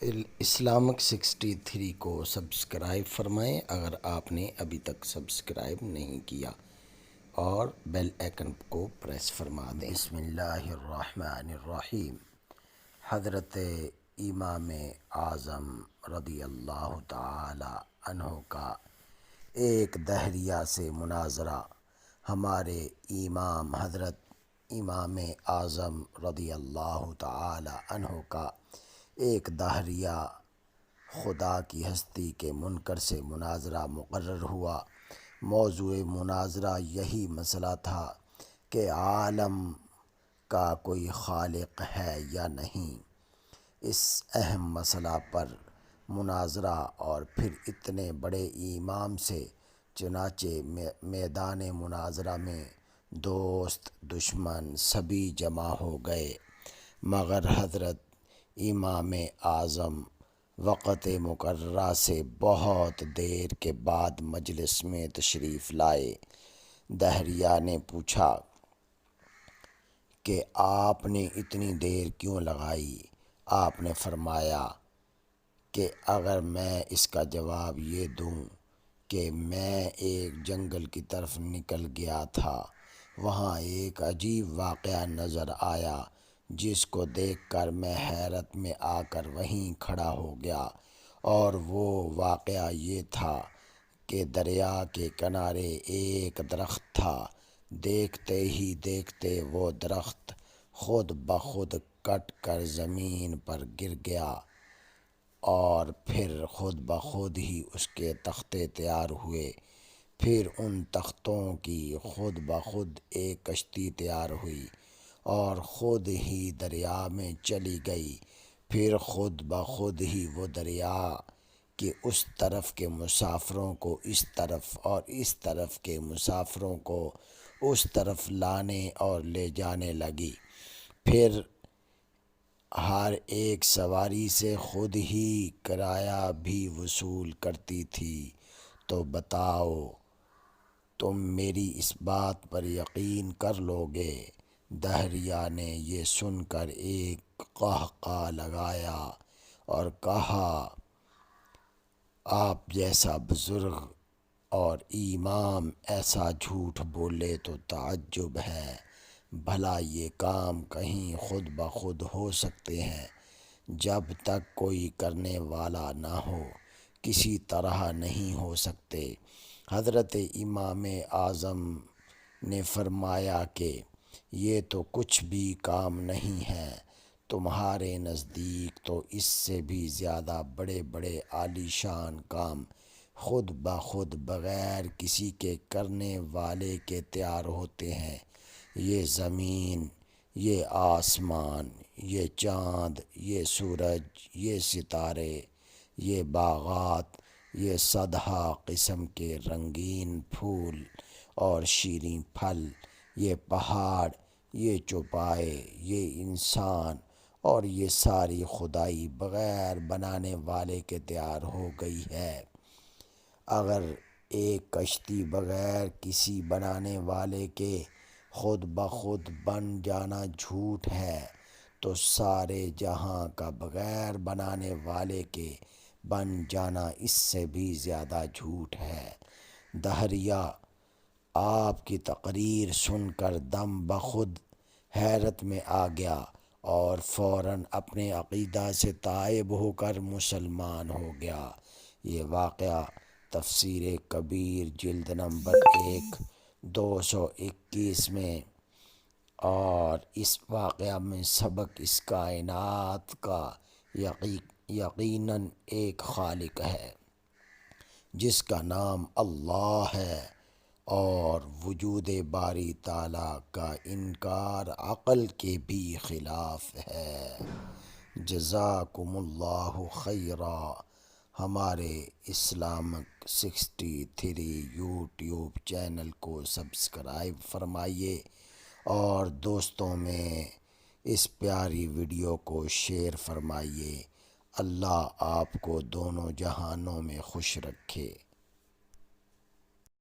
Islamic 63 کو subscribe فرمائیں اگر آپ نے ابھی تک سبسکرائب نہیں کیا، اور بیل آئکن کو پریس فرما دیں۔ بسم اللہ الرحمن الرحیم۔ حضرت امام اعظم رضی اللہ تعالی عنہ کا ایک دہریہ سے مناظرہ۔ ہمارے امام حضرت امام اعظم رضی اللہ تعالی عنہ کا ایک دہریہ خدا کی ہستی کے منکر سے مناظرہ مقرر ہوا۔ موضوع مناظرہ یہی مسئلہ تھا کہ عالم کا کوئی خالق ہے یا نہیں۔ اس اہم مسئلہ پر مناظرہ، اور پھر اتنے بڑے امام سے، چنانچہ میدان مناظرہ میں دوست دشمن سبھی جمع ہو گئے، مگر حضرت امام اعظم وقت مقررہ سے بہت دیر کے بعد مجلس میں تشریف لائے۔ دہریہ نے پوچھا کہ آپ نے اتنی دیر کیوں لگائی؟ آپ نے فرمایا کہ اگر میں اس کا جواب یہ دوں کہ میں ایک جنگل کی طرف نکل گیا تھا، وہاں ایک عجیب واقعہ نظر آیا جس کو دیکھ کر میں حیرت میں آ کر وہیں کھڑا ہو گیا، اور وہ واقعہ یہ تھا کہ دریا کے کنارے ایک درخت تھا۔ دیکھتے ہی دیکھتے وہ درخت خود بخود کٹ کر زمین پر گر گیا، اور پھر خود بخود ہی اس کے تختے تیار ہوئے۔ پھر ان تختوں کی خود بخود ایک کشتی تیار ہوئی اور خود ہی دریا میں چلی گئی۔ پھر خود بخود ہی وہ دریا کہ اس طرف کے مسافروں کو اس طرف اور اس طرف کے مسافروں کو اس طرف لانے اور لے جانے لگی۔ پھر ہر ایک سواری سے خود ہی کرایہ بھی وصول کرتی تھی۔ تو بتاؤ، تم میری اس بات پر یقین کر لو گے؟ دہریہ نے یہ سن کر ایک قہقہہ لگایا اور کہا، آپ جیسا بزرگ اور امام ایسا جھوٹ بولے تو تعجب ہے۔ بھلا یہ کام کہیں خود بخود ہو سکتے ہیں؟ جب تک کوئی کرنے والا نہ ہو کسی طرح نہیں ہو سکتے۔ حضرت امام اعظم نے فرمایا کہ یہ تو کچھ بھی کام نہیں ہے، تمہارے نزدیک تو اس سے بھی زیادہ بڑے بڑے عالی شان کام خود بخود بغیر کسی کے کرنے والے کے تیار ہوتے ہیں۔ یہ زمین، یہ آسمان، یہ چاند، یہ سورج، یہ ستارے، یہ باغات، یہ صدہا قسم کے رنگین پھول اور شیریں پھل، یہ پہاڑ، یہ چوپائے، یہ انسان، اور یہ ساری خدائی بغیر بنانے والے کے تیار ہو گئی ہے۔ اگر ایک کشتی بغیر کسی بنانے والے کے خود بخود بن جانا جھوٹ ہے، تو سارے جہاں کا بغیر بنانے والے کے بن جانا اس سے بھی زیادہ جھوٹ ہے۔ دہریہ آپ کی تقریر سن کر دم بخود حیرت میں آ گیا اور فوراً اپنے عقیدہ سے تائب ہو کر مسلمان ہو گیا۔ یہ واقعہ تفسیر کبیر جلد نمبر 1 221 میں، اور اس واقعہ میں سبق اس کائنات کا یقیناً ایک خالق ہے جس کا نام اللہ ہے، اور وجود باری تعالیٰ کا انکار عقل کے بھی خلاف ہے۔ جزاکم اللہ خیرا۔ ہمارے اسلامک 63 یوٹیوب چینل کو سبسکرائب فرمائیے، اور دوستوں میں اس پیاری ویڈیو کو شیئر فرمائیے۔ اللہ آپ کو دونوں جہانوں میں خوش رکھے۔